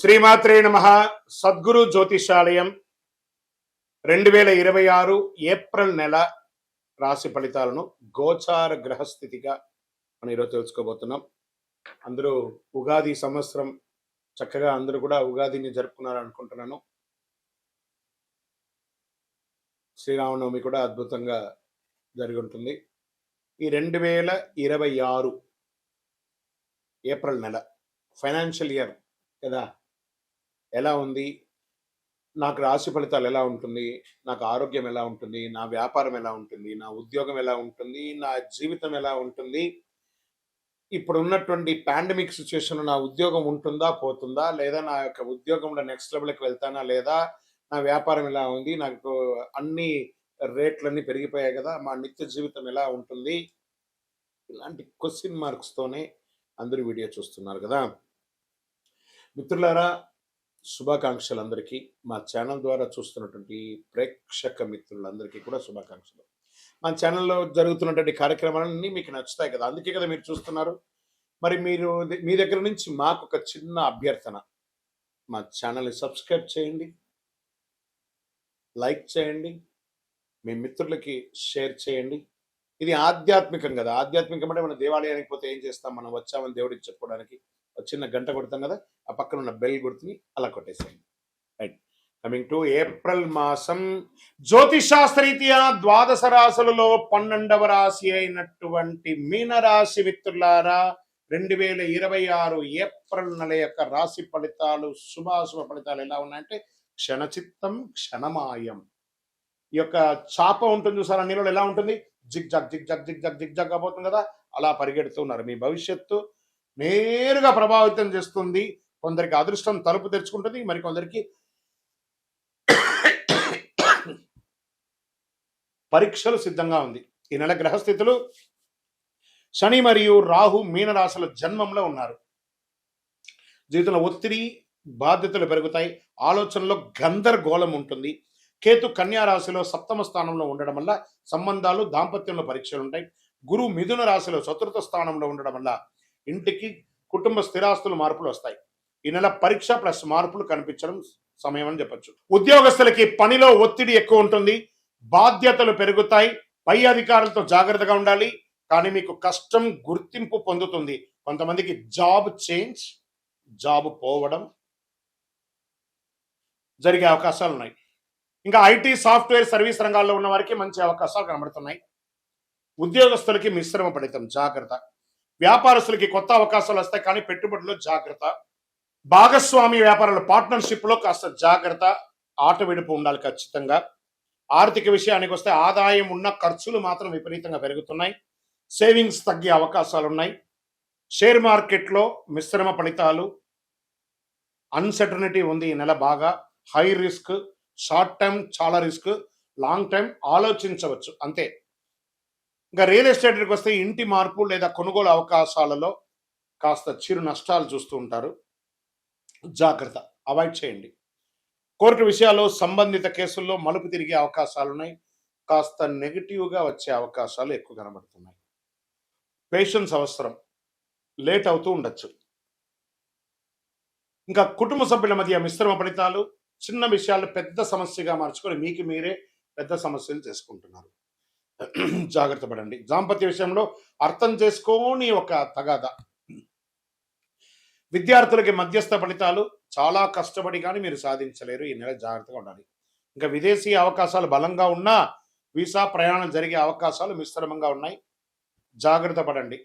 శ్రీమాత్రే నమః. సద్గురు జ్యోతిషాలయం 2026 ఏప్రిల్ నెల రాశి ఫలితాలను గోచార గ్రహస్థితిగా మనం ఈరోజు తెలుసుకోబోతున్నాం. అందరూ ఉగాది సంవత్సరం చక్కగా అందరూ కూడా ఉగాదిని జరుపుకున్నారనుకుంటున్నాను. శ్రీరామనవమి కూడా అద్భుతంగా జరిగి ఉంటుంది. ఈ 2026 ఏప్రిల్ నెల ఫైనాన్షియల్ ఇయర్ కదా, ఎలా ఉంది, నాకు రాశి ఫలితాలు ఎలా ఉంటుంది, నాకు ఆరోగ్యం ఎలా ఉంటుంది, నా వ్యాపారం ఎలా ఉంటుంది, నా ఉద్యోగం ఎలా ఉంటుంది, నా జీవితం ఎలా ఉంటుంది, ఇప్పుడు ఉన్నటువంటి పాండమిక్ సిచ్యువేషన్లో నా ఉద్యోగం ఉంటుందా పోతుందా, లేదా నా యొక్క ఉద్యోగంలో నెక్స్ట్ లెవెల్కి వెళ్తానా లేదా, నా వ్యాపారం ఎలా ఉంది, నాకు అన్ని రేట్లన్నీ పెరిగిపోయాయి కదా, మా నిత్య జీవితం ఎలా ఉంటుంది, ఇలాంటి క్వశ్చన్ మార్క్స్తోనే అందరూ వీడియో చూస్తున్నారు కదా. మిత్రులారా, శుభాకాంక్షలు అందరికీ. మా ఛానల్ ద్వారా చూస్తున్నటువంటి ప్రేక్షక మిత్రులందరికీ కూడా శుభాకాంక్షలు. మా ఛానల్లో జరుగుతున్నటువంటి కార్యక్రమాలన్నీ మీకు నచ్చుతాయి కదా, అందుకే కదా మీరు చూస్తున్నారు. మరి మీరు మీ దగ్గర నుంచి మాకు ఒక చిన్న అభ్యర్థన, మా ఛానల్ని సబ్స్క్రైబ్ చేయండి, లైక్ చేయండి, మీ మిత్రులకి షేర్ చేయండి. ఇది ఆధ్యాత్మికం కదా. ఆధ్యాత్మికం అంటే మనం దేవాలయానికి పోతే ఏం చేస్తాం, మనం వచ్చామని దేవుడికి చెప్పుకోవడానికి చిన్న గంట కొడతాం కదా, ఆ పక్కన ఉన్న బెల్ గుర్తుని అలా కొట్టేసేయండి. రైట్. కమింగ్ టు ఏప్రిల్ మాసం, జ్యోతిషాస్త్రరీత్యా ద్వాదశ రాశులలో 12వ రాశి అయినటువంటి మీనరాశి మిత్రులారా, 2026 ఏప్రిల్ నెల యొక్క రాశి ఫలితాలు, శుభాశుభ ఫలితాలు ఎలా ఉన్నాయంటే, క్షణచిత్తం క్షణమాయం. ఈ యొక్క చాప ఉంటుంది చూసారా, నీళ్ళలో ఎలా ఉంటుంది, zig jug zig jug zig jug zig jug అయిపోతుంది కదా, అలా పరిగెడుతున్నారు. మీ భవిష్యత్తు నేరుగా ప్రభావితం చేస్తుంది. కొందరికి అదృష్టం తలుపు తెరుచుకుంటుంది, మరి కొందరికి పరీక్షలు సిద్ధంగా ఉంది. ఈ నెల గ్రహస్థితులు శని మరియు రాహు మీనరాశుల జన్మంలో ఉన్నారు. జీవితంలో ఒత్తిడి, బాధ్యతలు పెరుగుతాయి, ఆలోచనలో గందరగోళం ఉంటుంది. కేతు కన్యా రాశిలో 7వ స్థానంలో ఉండడం వల్ల సంబంధాలు, దాంపత్యంలో పరీక్షలు ఉంటాయి. గురువు మిథున రాశిలో 4వ స్థానంలో ఉండడం వల్ల ఇంటికి, కుటుంబ స్థిరాస్తులు మార్పులు వస్తాయి. ఈ నెల పరీక్ష ప్లస్ మార్పులు కనిపించడం సమయం అని చెప్పచ్చు. ఉద్యోగస్తులకి పనిలో ఒత్తిడి ఎక్కువ ఉంటుంది, బాధ్యతలు పెరుగుతాయి, పై అధికారులతో జాగ్రత్తగా ఉండాలి. కానీ మీకు కష్టం గుర్తింపు పొందుతుంది. కొంతమందికి జాబ్ చేంజ్, జాబ్ పోవడం జరిగే అవకాశాలు ఉన్నాయి. ఇంకా ఐటీ, సాఫ్ట్వేర్, సర్వీస్ రంగాల్లో ఉన్న వారికి మంచి అవకాశాలు కనబడుతున్నాయి. ఉద్యోగస్తులకి మిశ్రమ ఫలితం, జాగ్రత్త. వ్యాపారస్తులకి కొత్త అవకాశాలు వస్తాయి, కానీ పెట్టుబడుల్లో జాగ్రత్త. భాగస్వామి వ్యాపారాల పార్ట్నర్షిప్ లో కాస్త జాగ్రత్త, ఆట విడుపు ఉండాలి ఖచ్చితంగా. ఆర్థిక విషయానికి వస్తే ఆదాయం ఉన్న ఖర్చులు మాత్రం విపరీతంగా పెరుగుతున్నాయి, సేవింగ్స్ తగ్గే అవకాశాలు ఉన్నాయి. షేర్ మార్కెట్లో మిశ్రమ ఫలితాలు, అన్సర్టనిటీ ఉంది ఈ నెల. బాగా హై రిస్క్, షార్ట్ టైం చాలా రిస్క్, లాంగ్ టైం ఆలోచించవచ్చు అంతే. ఇంకా రియల్ ఎస్టేట్కి వస్తే ఇంటి మార్పు లేదా కొనుగోలు అవకాశాలలో కాస్త చిరు నష్టాలు చూస్తూ ఉంటారు, జాగ్రత్త, అవాయిడ్ చేయండి. కోర్టు విషయాల్లో సంబంధిత కేసుల్లో మలుపు తిరిగే అవకాశాలు ఉన్నాయి, కాస్త నెగిటివ్గా వచ్చే అవకాశాలు ఎక్కువ కనబడుతున్నాయి. పేషెన్స్ అవసరం, లేట్ అవుతూ ఉండొచ్చు. ఇంకా కుటుంబ సభ్యుల మధ్య మిశ్రమ ఫలితాలు, చిన్న విషయాలు పెద్ద సమస్యగా మార్చుకొని మీకు మీరే పెద్ద సమస్యలు చేసుకుంటున్నారు, జాగ్రత్త పడండి. దాంపత్య విషయంలో అర్థం చేసుకోని ఒక తగాద. విద్యార్థులకి మధ్యస్థ ఫలితాలు, చాలా కష్టపడి కానీ మీరు సాధించలేరు, ఈ నెల జాగ్రత్తగా ఉండాలి. ఇంకా విదేశీ అవకాశాలు బలంగా ఉన్నా వీసా ప్రయాణం జరిగే అవకాశాలు మిశ్రమంగా ఉన్నాయి, జాగ్రత్త పడండి.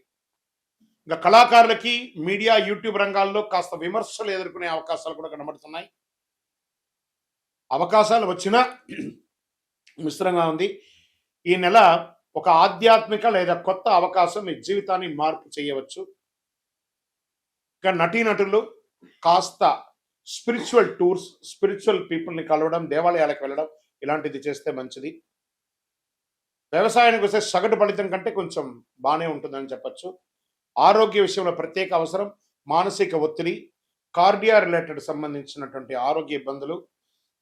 ఇంకా కళాకారులకి మీడియా, యూట్యూబ్ రంగాల్లో కాస్త విమర్శలు ఎదుర్కొనే అవకాశాలు కూడా కనబడుతున్నాయి. అవకాశాలు వచ్చినా మిశ్రంగా ఉంది. ఈ నెల ఒక ఆధ్యాత్మిక లేదా కొత్త అవకాశం మీ జీవితాన్ని మార్పు చేయవచ్చు. ఇంకా నటీనటులు కాస్త స్పిరిచువల్ టూర్స్, స్పిరిచువల్ పీపుల్ని కలవడం, దేవాలయాలకు వెళ్ళడం ఇలాంటిది చేస్తే మంచిది. వ్యవసాయానికి వస్తే సగటు ఫలితం కంటే కొంచెం బాగానే ఉంటుందని చెప్పచ్చు. ఆరోగ్య విషయంలో ప్రత్యేక అవసరం, మానసిక ఒత్తిడి, కార్డియా రిలేటెడ్ సంబంధించినటువంటి ఆరోగ్య ఇబ్బందులు,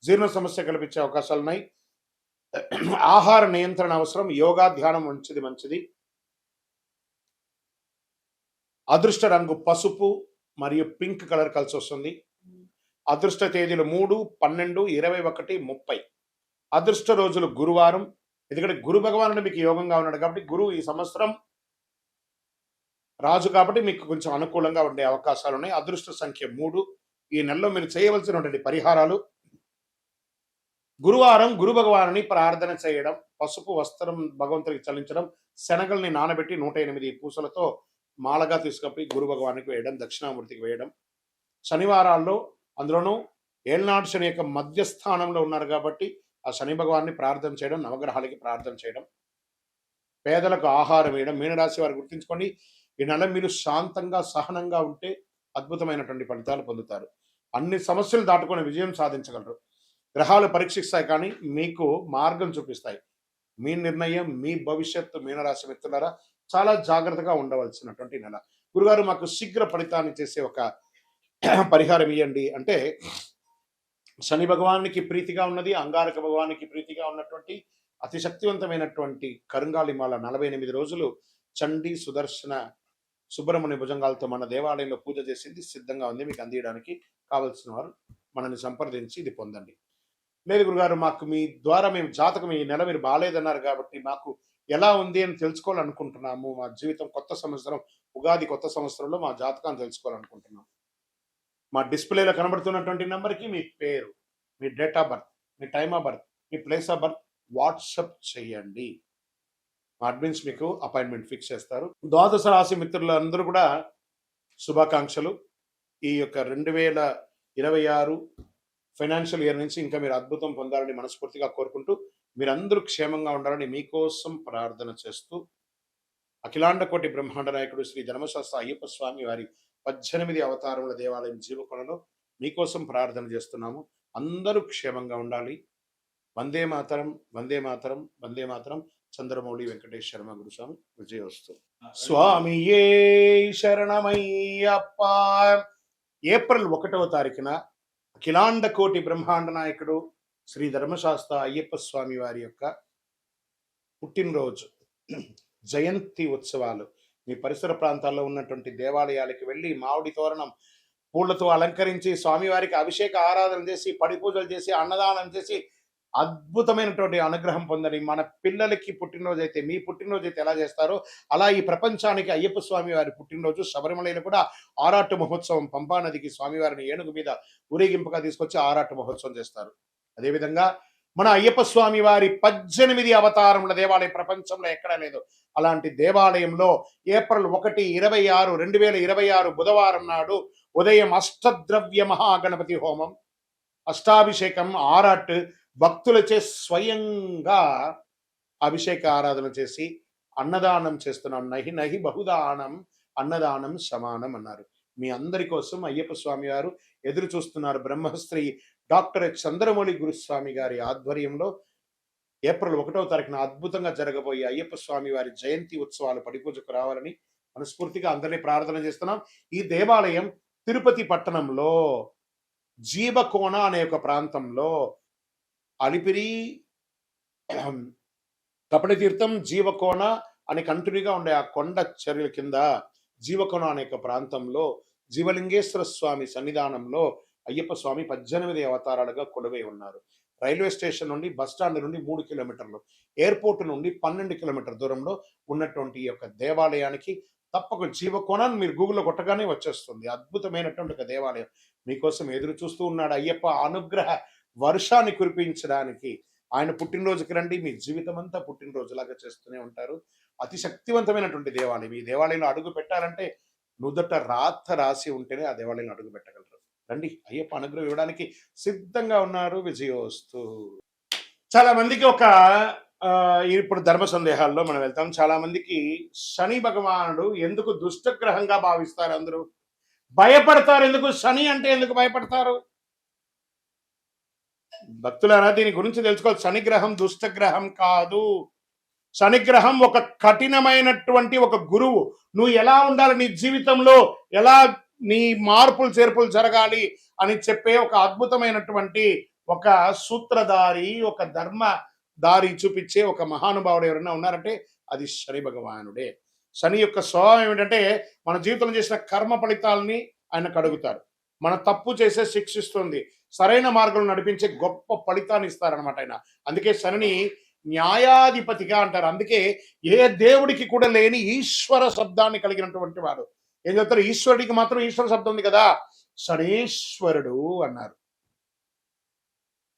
జీర్ణ సమస్య కల్పించే అవకాశాలు ఉన్నాయి. ఆహార నియంత్రణ అవసరం, యోగా, ధ్యానం మంచిది. అదృష్ట రంగు పసుపు మరియు పింక్ కలర్ కలిసి వస్తుంది. అదృష్ట తేదీలు 3, 12, 21, 30. అదృష్ట రోజులు గురువారం. ఎందుకంటే గురు భగవానుడు మీకు యోగంగా ఉన్నాడు కాబట్టి గురువు ఈ సంవత్సరం రాజు కాబట్టి మీకు కొంచెం అనుకూలంగా ఉండే అవకాశాలు ఉన్నాయి. అదృష్ట సంఖ్య 3. ఈ నెలలో మీరు చేయవలసినటువంటి పరిహారాలు: గురువారం గురు భగవానుని ప్రార్థన చేయడం, పసుపు వస్త్రం భగవంతుడికి చల్లించడం, శనగల్ని నానబెట్టి 108 పూసలతో మాలగా తీసుకపోయి గురు భగవానికి వేయడం, దక్షిణామూర్తికి వేయడం. శనివారాల్లో అందులోనూ ఏళ్నాడు శని యొక్క మధ్యస్థానంలో ఉన్నారు కాబట్టి ఆ శని భగవాన్ని ప్రార్థన చేయడం, నవగ్రహాలకి ప్రార్థన చేయడం, పేదలకు ఆహారం వేయడం. మీనరాశి వారు గుర్తుంచుకోండి, ఈ నెల మీరు శాంతంగా సహనంగా ఉంటే అద్భుతమైనటువంటి ఫలితాలు పొందుతారు. అన్ని సమస్యలు దాటుకొని విజయం సాధించగలరు. గ్రహాలు పరీక్షిస్తాయి కానీ మీకు మార్గం చూపిస్తాయి. మీ నిర్ణయం మీ భవిష్యత్తు. మీనరాశి మిత్రులారా, చాలా జాగ్రత్తగా ఉండవలసినటువంటి నెల. గురుగారు మాకు శీఘ్ర ఫలితాన్ని చేసే ఒక పరిహారం ఇవ్వండి అంటే, శని భగవానికి ప్రీతిగా ఉన్నది, అంగారక భగవానికి ప్రీతిగా ఉన్నటువంటి అతి శక్తివంతమైనటువంటి కరుంగాళిమాల 48 రోజులు చండీ సుదర్శన సుబ్రహ్మణ్య భుజంగాలతో మన దేవాలయంలో పూజ చేసింది సిద్ధంగా ఉంది. మీకు అందించడానికి కావలసిన వారు మనల్ని సంప్రదించి ఇది పొందండి. లేదు గురుగారు, మాకు మీ ద్వారా మేము జాతకం ఈ నెల మీరు బాగాలేదన్నారు కాబట్టి మాకు ఎలా ఉంది అని తెలుసుకోవాలనుకుంటున్నాము. మా జీవితం కొత్త సంవత్సరం, ఉగాది కొత్త సంవత్సరంలో మా జాతకాన్ని తెలుసుకోవాలనుకుంటున్నాం. మా డిస్ప్లేలో కనబడుతున్నటువంటి నెంబర్కి మీ పేరు, మీ డేట్ ఆఫ్ బర్త్, మీ టైమ్ ఆఫ్ బర్త్, మీ ప్లేస్ ఆఫ్ బర్త్ వాట్సప్ చేయండి. మా అడ్మిన్స్ మీకు అపాయింట్మెంట్ ఫిక్స్ చేస్తారు. ద్వాదశ రాశి మిత్రులందరూ కూడా శుభాకాంక్షలు. ఈ యొక్క 2026 ఫైనాన్షియల్ ఇయర్ నుంచి ఇంకా మీరు అద్భుతం పొందాలని మనస్ఫూర్తిగా కోరుకుంటూ, మీరందరూ క్షేమంగా ఉండాలని మీకోసం ప్రార్థన చేస్తూ, అఖిలాండ కోటి బ్రహ్మాండ నాయకుడు శ్రీ ధర్మశాస్త్ర అయ్యప్ప స్వామి వారి 18 అవతారముల దేవాలయం జీవకొండలో మీకోసం ప్రార్థన చేస్తున్నాము. అందరూ క్షేమంగా ఉండాలి. వందే మాతరం, వందే మాతరం, వందే మాతరం. చంద్రమౌళి వెంకటేష్ శర్మ గురుస్వామి. విజయోస్తు. స్వామియే శరణమయ్యప్ప. ఏప్రిల్ 1వ తారీఖున అఖిలాండ కోటి బ్రహ్మాండ నాయకుడు శ్రీ ధర్మశాస్త్ర అయ్యప్ప స్వామి వారి యొక్క పుట్టినరోజు జయంతి ఉత్సవాలు. మీ పరిసర ప్రాంతాల్లో ఉన్నటువంటి దేవాలయాలకు వెళ్ళి మామిడి తోరణం పూలతో అలంకరించి స్వామివారికి అభిషేక ఆరాధన చేసి, పడి పూజలు చేసి, అన్నదానం చేసి అద్భుతమైనటువంటి అనుగ్రహం పొందని. మన పిల్లలకి పుట్టినరోజు అయితే, మీ పుట్టినరోజు అయితే ఎలా చేస్తారో అలా ఈ ప్రపంచానికి అయ్యప్ప స్వామి వారి పుట్టినరోజు. శబరిమలలో కూడా ఆరాటు మహోత్సవం, పంపా నదికి స్వామివారిని ఏనుగు మీద ఊరేగింపుగా తీసుకొచ్చి ఆరాటు మహోత్సవం చేస్తారు. అదేవిధంగా మన అయ్యప్ప స్వామి వారి 18 అవతారముల దేవాలయం ప్రపంచంలో ఎక్కడా లేదు. అలాంటి దేవాలయంలో ఏప్రిల్ 1, 26, 2026 బుధవారం నాడు ఉదయం అష్టద్రవ్య మహాగణపతి హోమం, అష్టాభిషేకం, ఆరాట్ భక్తులచే స్వయంగా అభిషేక ఆరాధన చేసి అన్నదానం చేస్తున్నాం. నహి నహి బహుదానం అన్నదానం సమానం అన్నారు. మీ అందరి కోసం అయ్యప్ప స్వామి వారు ఎదురు చూస్తున్నారు. బ్రహ్మశ్రీ డాక్టర్ చంద్రమౌళి గురుస్వామి గారి ఆధ్వర్యంలో ఏప్రిల్ 1వ తారీఖున అద్భుతంగా జరగబోయే అయ్యప్ప స్వామి వారి జయంతి ఉత్సవాలు పడిపూజకు రావాలని మనస్ఫూర్తిగా అందరినీ ప్రార్థన చేస్తున్నాం. ఈ దేవాలయం తిరుపతి పట్టణంలో జీవకోణ అనే ఒక ప్రాంతంలో అలిపిరి, కపటతీర్థం, జీవకోణ అని కంటిన్యూగా ఉండే ఆ కొండ చర్యల కింద జీవకోణ అనే ప్రాంతంలో జీవలింగేశ్వర స్వామి సన్నిధానంలో అయ్యప్ప స్వామి 18 అవతారాలుగా కొలువై ఉన్నారు. రైల్వే స్టేషన్ నుండి, బస్టాండ్ నుండి 3 కిలోమీటర్లు, ఎయిర్పోర్ట్ నుండి 12 కిలోమీటర్ దూరంలో ఉన్నటువంటి ఈ యొక్క దేవాలయానికి తప్పక జీవకోణాన్ని మీరు గూగుల్లో కొట్టగానే వచ్చేస్తుంది. అద్భుతమైనటువంటి ఒక దేవాలయం మీకోసం ఎదురు చూస్తూ ఉన్నాడు. అయ్యప్ప అనుగ్రహ వర్షాన్ని కురిపించడానికి ఆయన పుట్టినరోజుకి రండి. మీ జీవితం అంతా పుట్టినరోజులాగా చేస్తూనే ఉంటారు. అతి శక్తివంతమైనటువంటి దేవాలయం. ఈ దేవాలయంలో అడుగు పెట్టాలంటే నుదుట రాత రాసి ఉంటేనే ఆ దేవాలయంలో అడుగు పెట్టగలరు. రండి, అయ్యప్ప అనుగ్రహం ఇవ్వడానికి సిద్ధంగా ఉన్నారు. విజయోస్తు. చాలా మందికి ఇప్పుడు ధర్మ సందేహాల్లో మనం వెళ్తాం. చాలా మందికి శని భగవానుడు ఎందుకు దుష్టగ్రహంగా భావిస్తారు? అందరూ భయపడతారు. ఎందుకు శని అంటే ఎందుకు భయపడతారు? భక్తులారా, దీని గురించి తెలుసుకోవాలి. శనిగ్రహం దుష్టగ్రహం కాదు. శనిగ్రహం ఒక కఠినమైనటువంటి ఒక గురువు. నువ్వు ఎలా ఉండాలి, నీ జీవితంలో ఎలా నీ మార్పులు చేర్పులు జరగాలి అని చెప్పే ఒక అద్భుతమైనటువంటి ఒక సూత్రధారి, ఒక ధర్మ దారి చూపించే ఒక మహానుభావుడు ఎవరైనా ఉన్నారంటే అది శని భగవానుడే. శని యొక్క స్వభావం ఏమిటంటే మన జీవితంలో చేసిన కర్మ ఫలితాలని ఆయన కడుగుతారు. మన తప్పు చేసే శిక్షిస్తుంది, సరైన మార్గంలో నడిపించే గొప్ప ఫలితాన్ని ఇస్తారనమాట ఆయన. అందుకే శనిని న్యాయాధిపతిగా అంటారు. అందుకే ఏ దేవుడికి కూడా లేని ఈశ్వర శబ్దాన్ని కలిగినటువంటి వాడు. ఏం చెప్తారు? ఈశ్వరుడికి మాత్రం ఈశ్వర శబ్దం ఉంది కదా, శనీశ్వరుడు అన్నారు.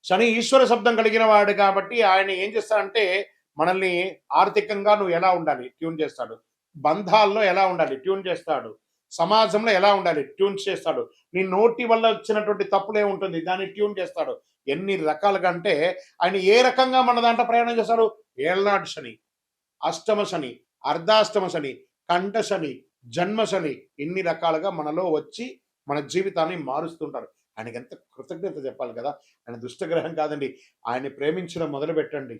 శని ఈశ్వర శబ్దం కలిగిన వాడు కాబట్టి ఆయన ఏం చేస్తాడంటే మనల్ని ఆర్థికంగా నువ్వు ఎలా ఉండాలి ట్యూన్ చేస్తాడు, బంధాల్లో ఎలా ఉండాలి ట్యూన్ చేస్తాడు, సమాజంలో ఎలా ఉండాలి ట్యూన్ చేస్తాడు, నీ నోటి వల్ల వచ్చినటువంటి తప్పులే ఉంటుంది దాన్ని ట్యూన్ చేస్తాడు. ఎన్ని రకాలుగా అంటే ఆయన ఏ రకంగా మన దాంట్లో ప్రయాణం చేస్తాడు? ఏళ్నాడు శని, అష్టమ శని, అర్ధాష్టమ శని, కంఠ శని, జన్మ శని, ఇన్ని రకాలుగా మనలో వచ్చి మన జీవితాన్ని మారుస్తుంటారు. ఆయనకి ఎంత కృతజ్ఞత చెప్పాలి కదా. ఆయన దుష్టగ్రహం కాదండి. ఆయన్ని ప్రేమించడం మొదలు పెట్టండి.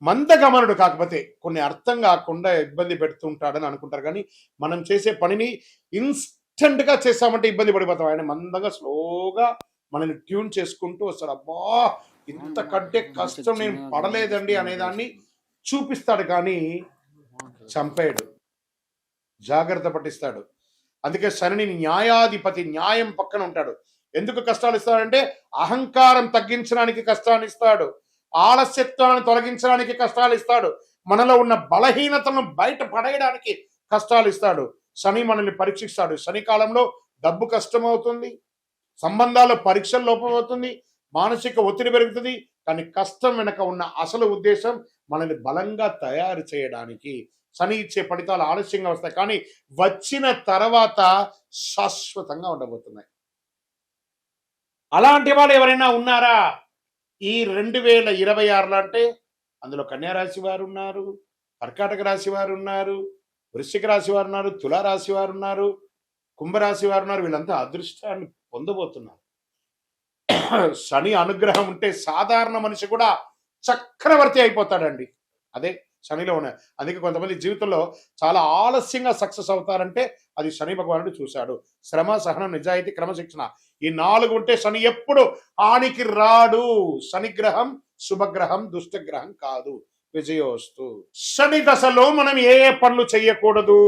మందగమనుడు కాకపోతే కొన్ని అర్థం కాకుండా ఇబ్బంది పెడుతుంటాడని అనుకుంటారు, కానీ మనం చేసే పనిని ఇన్స్టెంట్ గా చేసామంటే ఇబ్బంది పడిపోతాం. ఆయన మందంగా స్లోగా మనల్ని ట్యూన్ చేసుకుంటూ వస్తాడు. అబ్బా ఇంతకంటే కష్టం నేను పడలేదండి అనేదాన్ని చూపిస్తాడు, కానీ చంపేయడు, జాగ్రత్త పట్టిస్తాడు. అందుకే శని న్యాయాధిపతి, న్యాయం పక్కన ఉంటాడు. ఎందుకు కష్టాలు ఇస్తాడంటే అహంకారం తగ్గించడానికి కష్టాన్ని ఇస్తాడు, ఆలస్యత్వాన్ని తొలగించడానికి కష్టాలు ఇస్తాడు, మనలో ఉన్న బలహీనతలను బయట పడేయడానికి కష్టాలు ఇస్తాడు. శని మనల్ని పరీక్షిస్తాడు. శని కాలంలో డబ్బు కష్టం అవుతుంది, సంబంధాల్లో పరీక్షలు లోపం అవుతుంది, మానసిక ఒత్తిడి పెరుగుతుంది. కానీ కష్టం వెనక ఉన్న అసలు ఉద్దేశం మనల్ని బలంగా తయారు చేయడానికి. శని ఇచ్చే ఫలితాలు ఆలస్యంగా వస్తాయి, కానీ వచ్చిన తర్వాత శాశ్వతంగా ఉండబోతున్నాయి. అలాంటి వాళ్ళు ఎవరైనా ఉన్నారా ఈ 2026లో అంటే? అందులో కన్యారాశి వారు ఉన్నారు, కర్కాటక రాశి వారు ఉన్నారు, వృశ్చిక రాశి వారు ఉన్నారు, తులారాశి వారు ఉన్నారు, కుంభరాశి వారు ఉన్నారు. వీళ్ళంతా అదృష్టాన్ని పొందబోతున్నారు. శని అనుగ్రహం ఉంటే సాధారణ మనిషి కూడా చక్రవర్తి అయిపోతాడండి. అదే శనిలో ఉన్నాయి. అందుకే కొంతమంది జీవితంలో చాలా ఆలస్యంగా సక్సెస్ అవుతారంటే అది శని భగవానుడు చూశాడు. శ్రమ, సహనం, నిజాయితీ, క్రమశిక్షణ, ఈ 4 ఉంటే శని ఎప్పుడు హానికి రాడు. శనిగ్రహం శుభగ్రహం, దుష్టగ్రహం కాదు. విజయోస్తు. శని దశలో మనం ఏ పనులు చేయకూడదు?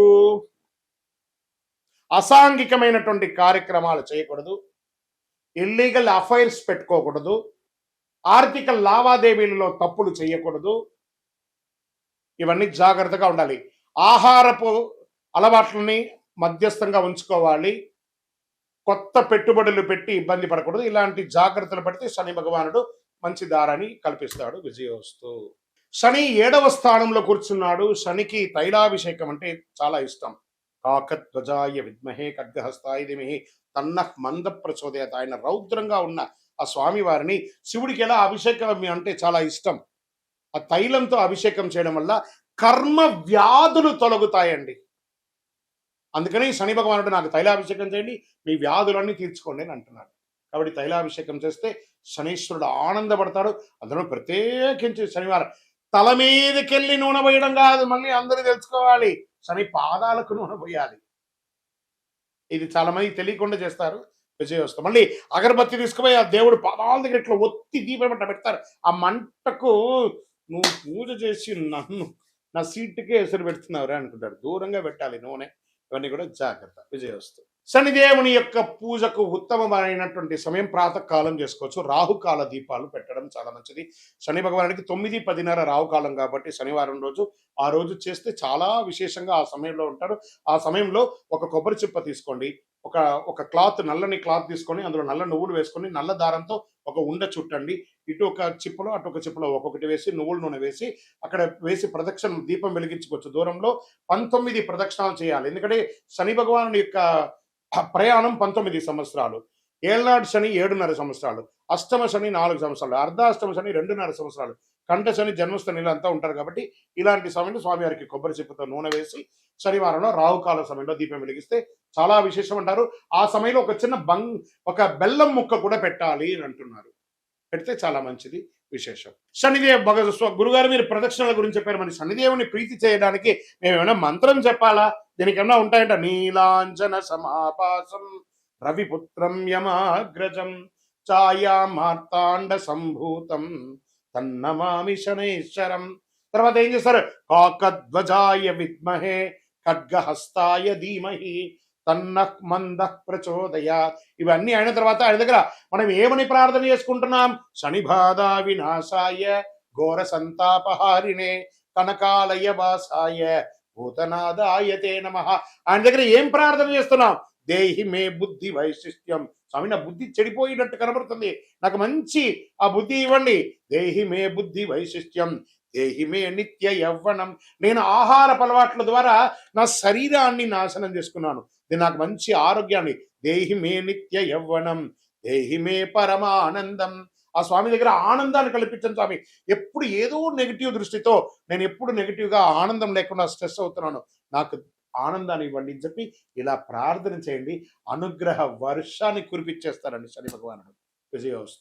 అసాంఘికమైనటువంటి కార్యక్రమాలు చేయకూడదు, ఇల్లీగల్ అఫైర్స్ పెట్టుకోకూడదు, ఆర్థిక లావాదేవీలలో తప్పులు చేయకూడదు. ఇవన్నీ జాగ్రత్తగా ఉండాలి. ఆహారపు అలవాట్లని మధ్యస్థంగా ఉంచుకోవాలి. కొత్త పెట్టుబడులు పెట్టి ఇబ్బంది పడకూడదు. ఇలాంటి జాగ్రత్తలు పడితే శని భగవానుడు మంచి దారాన్ని కల్పిస్తాడు. విజయోస్తు. శని 7వ స్థానంలో కూర్చున్నాడు. శనికి తైలాభిషేకం అంటే చాలా ఇష్టం. కాకధ్వజాయ విద్మహే ఖడ్గహస్తాయ ధీమహి తన్నః మంద ప్రచోదయాత్. ఆయన రౌద్రంగా ఉన్న ఆ స్వామి వారిని శివుడికి ఎలా అభిషేకం అంటే చాలా ఇష్టం. ఆ తైలంతో అభిషేకం చేయడం వల్ల కర్మ వ్యాధులు తొలగుతాయండి. అందుకని శని భగవానుడు నాకు తైలాభిషేకం చేయండి, మీ వ్యాధులన్నీ తీర్చుకోండి అని అంటున్నాడు. కాబట్టి తైలాభిషేకం చేస్తే శనీశ్వరుడు ఆనందపడతాడు. అందులో ప్రత్యేకించి శనివారం తల మీదకెళ్ళి నూనె పోయడం కాదు, మళ్ళీ అందరూ తెలుసుకోవాలి, శని పాదాలకు నూనె పోయాలి. ఇది చాలా మంది తెలియకుండా చేస్తారు. విజయోస్తు. మళ్ళీ అగరబత్తి తీసుకుపోయి ఆ దేవుడు పాదాల దగ్గర ఇట్లా ఒత్తి దీపం పెడతారు. ఆ మంటకు నువ్వు పూజ చేసి నన్ను నా సీటుకే ఎసురు పెడుతున్నావురా అనుకుంటాడు. దూరంగా పెట్టాలి నూనె. ఇవన్నీ కూడా జాగ్రత్త. విజయోస్తు. శనిదేవుని యొక్క పూజకు ఉత్తమమైనటువంటి సమయం ప్రాతకాలం చేసుకోవచ్చు. రాహుకాల దీపాలు పెట్టడం చాలా మంచిది. శని భగవానుడికి 9, 10:30 రాహుకాలం కాబట్టి శనివారం రోజు ఆ రోజు చేస్తే చాలా విశేషంగా ఆ సమయంలో ఉంటాడు. ఆ సమయంలో ఒక కొబ్బరి చిప్ప తీసుకోండి, ఒక క్లాత్, నల్లని క్లాత్ తీసుకొని అందులో నల్ల నువ్వులు వేసుకొని నల్ల దారంతో ఒక ఉండ చుట్టండి. ఇటు ఒక చిప్పలో అటు ఒక చిప్పలో ఒక్కొక్కటి వేసి నువ్వుల నూనె వేసి అక్కడ వేసి ప్రదక్షిణ దీపం వెలిగించుకోవచ్చు. దూరంలో 19 ప్రదక్షిణాలు చేయాలి. ఎందుకంటే శని భగవానుడి యొక్క ప్రయాణం 19 సంవత్సరాలు. ఏళ్నాడు శని 7.5 సంవత్సరాలు, అష్టమ శని 4 సంవత్సరాలు, అర్ధాష్టమ శని 2.5 సంవత్సరాలు, కంఠ శని జన్మస్థానిలో అంతా ఉంటారు. కాబట్టి ఇలాంటి సమయంలో స్వామివారికి కొబ్బరి చిప్పతో నూనె వేసి శనివారంలో రాహుకాల సమయంలో దీపం వెలిగిస్తే చాలా విశేషం అంటారు. ఆ సమయంలో ఒక చిన్న ఒక బెల్లం ముక్క కూడా పెట్టాలి అని అంటున్నారు. పెడితే చాలా మంచిది, విశేషం. శనిదేవ్ గురుగారు మీరు ప్రదక్షిణల గురించి చెప్పారు. మరి శనిదేవుని ప్రీతి చేయడానికి మేము ఏమైనా మంత్రం చెప్పాలా? దీనికి ఏమైనా ఉంటాయంట. నీలాంజన సమాపాసం రవిపుత్రం యమాగ్రజం ఛాయా మార్తాండ సంభూతం తన్నమామి శనైశ్వరం. తర్వాత ఏం చేస్తారు? కాకధ్వజాయ విద్మహే ఖడ్గహస్తాయ ధీమహి తన్నః మందః ప్రచోదయా. ఇవన్నీ అయిన తర్వాత ఆయన దగ్గర మనం ఏమని ప్రార్థన చేసుకుంటున్నాం? శనిబాధ వినాశాయ ఘోర సంతాపహారిణే కనకాలయ వాసాయ భూతనాదాయతే నమః. ఆయన దగ్గర ఏం ప్రార్థన చేస్తున్నాం? దేహి మే బుద్ధి వైశిష్ట్యం. స్వామి, నా బుద్ధి చెడిపోయినట్టు కనబడుతుంది, నాకు మంచి ఆ బుద్ధి ఇవ్వండి. దేహి మే బుద్ధి వైశిష్ట్యం దేహి మే నిత్య యవ్వనం. నేను ఆహార అలవాట్ల ద్వారా నా శరీరాన్ని నాశనం చేసుకున్నాను, నేను నాకు మంచి ఆరోగ్యాన్ని. దేహి మే నిత్య యవ్వనం దేహి మే పరమానందం. ఆ స్వామి దగ్గర ఆనందాన్ని కల్పించండి స్వామి. ఎప్పుడు ఏదో నెగిటివ్ దృష్టితో నేను ఎప్పుడు నెగిటివ్గా ఆనందం లేకుండా స్ట్రెస్ అవుతున్నాను, నాకు ఆనందాన్ని ఇవ్వండి అని చెప్పి ఇలా ప్రార్థన చేయండి. అనుగ్రహ వర్షాన్ని కురిపించేస్తారండి శని భగవానుడు. విజయోస్తు.